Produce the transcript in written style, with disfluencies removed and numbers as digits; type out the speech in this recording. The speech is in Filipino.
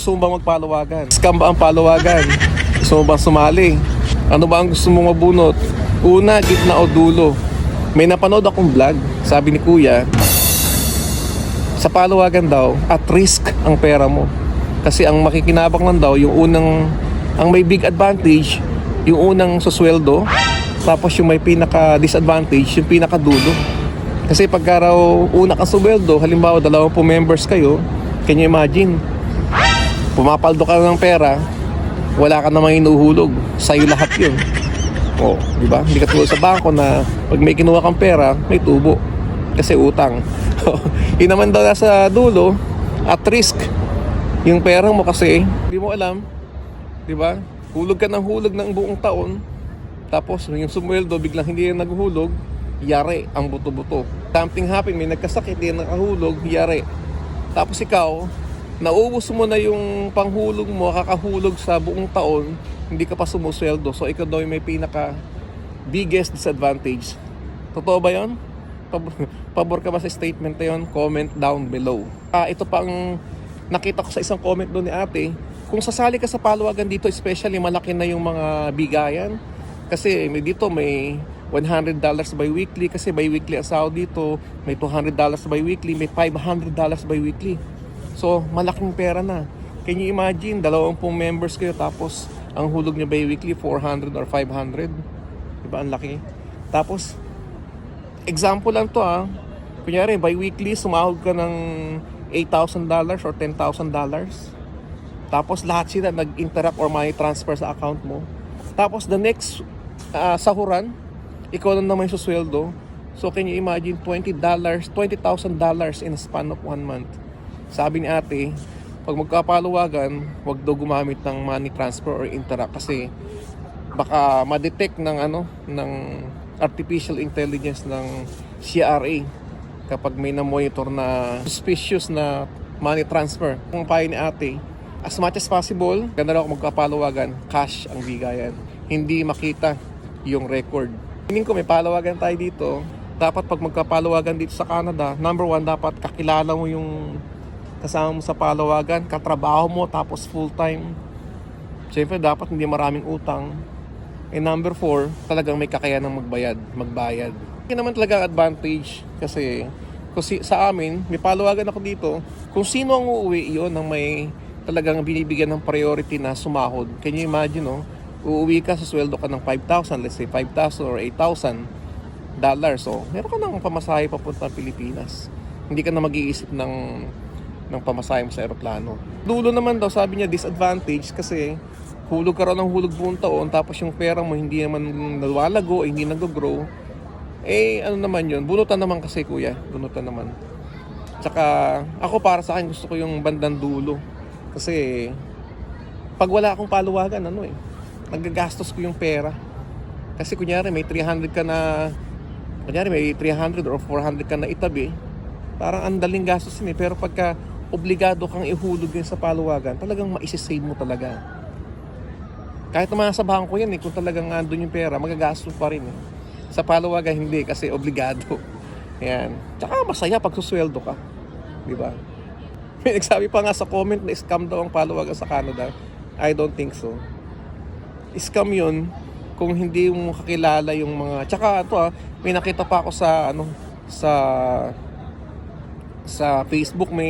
Gusto mo ba magpalawagan? Scam ba ang palawagan? Gusto mo ba sumali? Ano ba ang gusto mong mabunot? Una, gitna o dulo? May napanood akong vlog, sabi ni Kuya, sa palawagan daw, at risk ang pera mo. Kasi ang makikinabang lang daw, ang may big advantage, yung unang susweldo, tapos yung may pinaka-disadvantage, yung pinaka-dulo. Kasi pagka raw una kang susweldo, halimbawa 20 members kayo, can you imagine? Pumapaldo ka ng pera, wala ka namang inuhulog, sa'yo lahat yun. O, di ba? Hindi ka tulad sa bangko na pag may kinuha kang pera, may tubo. Kasi utang. Yun naman daw nasa dulo, at risk yung pera mo kasi hindi mo alam, di ba? Hulog ka ng hulog ng buong taon, tapos yung sumweldo biglang hindi na naghulog, yari ang buto-buto. Something happen, may nagkasakit, hindi na nakahulog, yari. Tapos ikaw, naubos mo na yung panghulog mo, kakahulog sa buong taon, hindi ka pa sumusweldo. So ikaw daw yung may pinaka biggest disadvantage. Totoo ba yun? Pabor ka ba sa statement na yun? Comment down below. Ito pang nakita ko sa isang comment doon ni ate. Kung sasali ka sa palawagan dito, especially malaki na yung mga bigayan. Kasi dito may $100 bi-weekly. Kasi bi-weekly ang sahod dito. May $200 bi-weekly. May $500 bi-weekly. So, malaking pera na. Can you imagine, 20 members kayo tapos ang hulog niya bi-weekly 400 or 500. Diba, ang laki. Tapos, example lang to kunyari, bi-weekly, sumahod ka ng $8,000 or $10,000. Tapos, lahat sila nag-interact or money transfer sa account mo. Tapos, the next sahuran, ikaw na naman yung susweldo. So, can you imagine, $20,000 in a span of 1 month. Sabi ni ate, pag magkapaluwagan, wag daw gumamit ng money transfer or interact kasi baka ma-detect ng artificial intelligence ng CRA kapag may na-monitor na suspicious na money transfer. Kung payo ni ate, as much as possible, ganda raw kung magkapaluwagan, cash ang bigayan. Hindi makita yung record. Tingin ko may palawagan tayo dito. Dapat pag magkapaluwagan dito sa Canada, number 1, dapat kakilala mo yung kasama mo sa palawagan, katrabaho mo, tapos full-time. Siyempre, dapat hindi maraming utang. And number 4, talagang may kakayanang magbayad. Hindi naman talaga advantage kasi sa amin, may palawagan ako dito. Kung sino ang uuwi, yun ang may talagang binibigyan ng priority na sumahod. Can you imagine, uuwi ka, sa sweldo ka ng 5,000, let's say 5,000 or 8,000 dollars. So, meron ka ng pamasahe papunta ng Pilipinas. Hindi ka na mag-iisip ng pamasahe mo sa aeroplano. Dulo naman daw, sabi niya, disadvantage kasi hulog ka raw ng hulog buong taon tapos yung pera mo hindi naman nalalago, hindi nag-grow. Ano naman yun? Bunutan naman kasi, kuya. Bunutan naman. Tsaka ako, para sa akin, gusto ko yung bandang dulo. Kasi pag wala akong paluwagan, nagagastos ko yung pera. Kasi kunyari may 300 ka na, may 300 or 400 ka na itabi, parang ang daling gastos yun pero pagka obligado kang ihulog yun sa paluwagan, talagang maisisave mo talaga. Kahit naman sa bangko yan kung talagang andun yung pera, magagastos pa rin Sa paluwagan hindi, kasi obligado. Yan. Tsaka masaya pag susweldo ka. Diba? May nagsabi pa nga sa comment na scam daw ang paluwagan sa Canada. I don't think so. Scam yun kung hindi mo kakilala yung mga... Tsaka may nakita pa ako sa Facebook, may